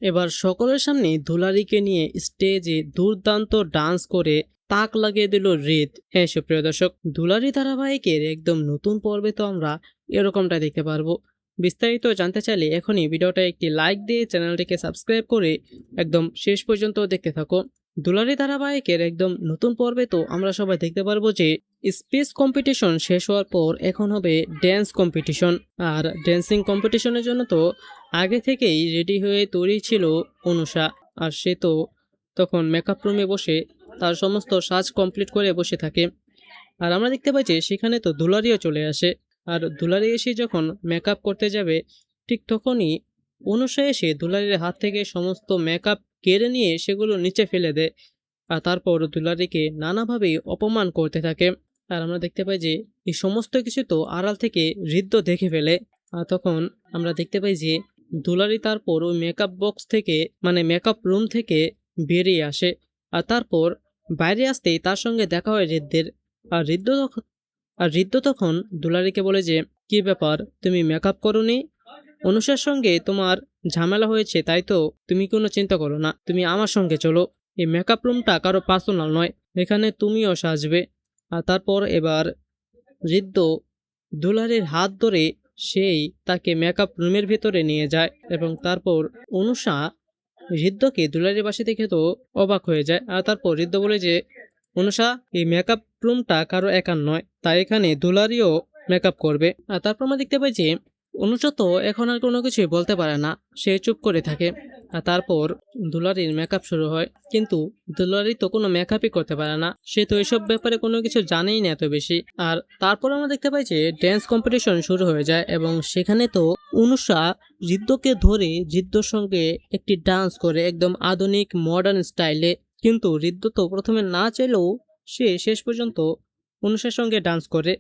এবার সকলের সামনে দুলারীকে নিয়ে স্টেজে দুর্দান্ত ডান্স করে তাক লাগিয়ে দিল হৃদ। হ্যাঁ সুপ্রিয় দর্শক, দুলারী ধারাবাহিকের একদম নতুন পর্বে তো আমরা এরকমটা দেখতে পারবো। বিস্তারিত জানতে চাইলে এখনই ভিডিওটা একটি লাইক দিয়ে চ্যানেলটিকে সাবস্ক্রাইব করে একদম শেষ পর্যন্ত দেখতে থাকো। দুলারী ধারাবাহিকের একদম নতুন পর্বে তো আমরা সবাই দেখতে পারবো যে স্পিচ কম্পিটিশন শেষ হওয়ার পর এখন হবে ড্যান্স কম্পিটিশন। আর ড্যান্সিং কম্পিটিশনের জন্য তো আগে থেকেই রেডি হয়ে তৈরি ছিল অনুষা। আর সে তো তখন মেকআপ রুমে বসে তার সমস্ত সাজ কমপ্লিট করে বসে থাকে। আর আমরা দেখতে পাই যে সেখানে তো দুলারিও চলে আসে। আর দুলারি এসে যখন মেকআপ করতে যাবে ঠিক তখনই অনুষা এসে দুলারির হাত থেকে সমস্ত মেকআপ কেড়ে নিয়ে সেগুলো নিচে ফেলে দেয়। আর তারপর দুলারিকে নানাভাবেই অপমান করতে থাকে। আর আমরা দেখতে পাই যে এই সমস্ত কিছু তো আড়াল থেকে হৃদ্য দেখে ফেলে। আর তখন আমরা দেখতে পাই যে দুলারি তারপর ওই মেকআপ বক্স থেকে মানে মেকআপ রুম থেকে বেরিয়ে আসে। আর তারপর বাইরে আসতেই তার সঙ্গে দেখা হয় হৃদ্যের। আর হৃদ্য তখন দুলারিকে বলে যে কি ব্যাপার, তুমি মেকআপ করোনি? অনুষার সঙ্গে তোমার ঝামেলা হয়েছে তাই তো? তুমি কোনো চিন্তা করো না, তুমি আমার সঙ্গে চলো। এই মেকআপ রুমটা কারো পার্সোনাল নয়, এখানে তুমিও সাজবে। আর তারপর এবার হৃদ্য দুলারির হাত ধরে সেই তাকে মেকআপ রুমের ভেতরে নিয়ে যায়। এবং তারপর অনুষা হৃদ্যকে দুলারির পাশে দেখে তো অবাক হয়ে যায়। আর তারপর হৃদ্য বলে যে অনুষা, এই মেকআপ রুমটা কারো একার নয়, তাই এখানে দুলারিও মেকআপ করবে। আর তারপর আমরা দেখতে পাই যে অনুষা তো এখন আর কোনো কিছুই বলতে পারে না, সে চুপ করে থাকে। আর তারপর দুলারির মেকআপ শুরু হয়, কিন্তু দুলারি তো কোনো মেকআপই করতে পারে না, সে তো এসব ব্যাপারে কোনো কিছু জানেই না এত বেশি। আর তারপর আমরা দেখতে পাই যে ড্যান্স কম্পিটিশন শুরু হয়ে যায় এবং সেখানে তো অনুষা হৃদ্যকে ধরে হৃদ্যর সঙ্গে একটি ডান্স করে একদম আধুনিক মডার্ন স্টাইলে। কিন্তু হৃদ্য তো প্রথমে না চাইলেও সে শেষ পর্যন্ত অনুষার সঙ্গে ডান্স করে।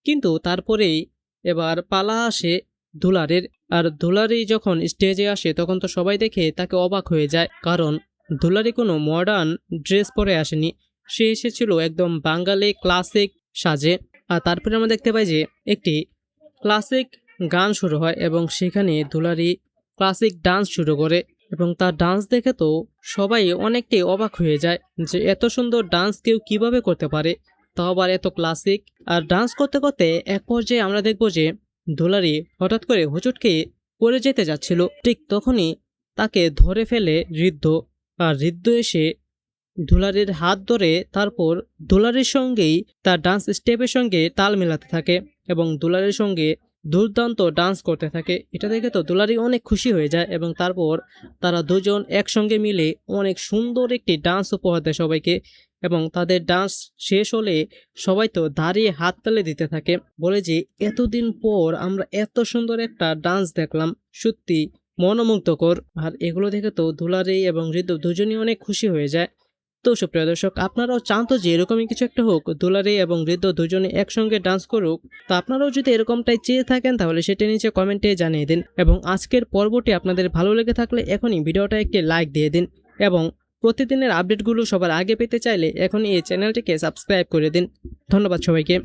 কিন্তু তারপরেই এবার পালা আসে দুলারের। আর দুলারি যখন স্টেজে আসে তখন তো সবাই দেখে তাকে অবাক হয়ে যায়, কারণ দুলারি কোনো মডার্ন ড্রেস পরে আসেনি, সে এসেছিল একদম বাঙালি ক্লাসিক সাজে। আর তারপরে আমরা দেখতে পাই যে একটি ক্লাসিক গান শুরু হয় এবং সেখানে দুলারি ক্লাসিক ডান্স শুরু করে। এবং তার ডান্স দেখে তো সবাই অনেকটাই অবাক হয়ে যায় যে এত সুন্দর ডান্স কেউ কিভাবে করতে পারে, তাও আবার এত ক্লাসিক। আর ডান্স করতে করতে এক পর্যায়ে আমরা দেখবো যে দুলারি হঠাৎ করে হোঁচটকে পড়ে যেতে যাচ্ছিল। ঠিক তখনই তাকে ধরে ফেলে হৃদ্য। আর হৃদ্য এসে দুলারির হাত ধরে তারপর দুলারির সঙ্গেই তার ডান্স স্টেপের সঙ্গে তাল মেলাতে থাকে এবং দুলারির সঙ্গে দুর্দান্ত ডান্স করতে থাকে। এটা দেখে তো দুলারি অনেক খুশি হয়ে যায় এবং তারপর তারা দুজন একসঙ্গে মিলে অনেক সুন্দর একটি ডান্স উপহার দেয় সবাইকে। এবং তাদের ডান্স শেষ হলে সবাই তো দাঁড়িয়ে হাততালি দিতে থাকে, বলে যে এতদিন পর আমরা এত সুন্দর একটা ডান্স দেখলাম, সত্যি মনোমুগ্ধকর। আর এগুলো দেখে তো দুলারি এবং হৃদ্য দুজনই অনেক খুশি হয়ে যায়। তো সুপ্রিয় দর্শক, আপনারাও চান তো যে এরকমই কিছু একটা হোক, দুলারি এবং হৃদ্য দুজনে একসঙ্গে ডান্স করুক? তো আপনারাও যদি এরকমটাই চেয়ে থাকেন তাহলে সেটা নিচে কমেন্টে জানিয়ে দিন। এবং আজকের পর্বটি আপনাদের ভালো লেগে থাকলে এখনই ভিডিওটা একটি লাইক দিয়ে দিন। এবং প্রতিদিনের আপডেটগুলো সবার আগে পেতে চাইলে এখনই এই চ্যানেলটিকে সাবস্ক্রাইব করে দিন। ধন্যবাদ সবাইকে।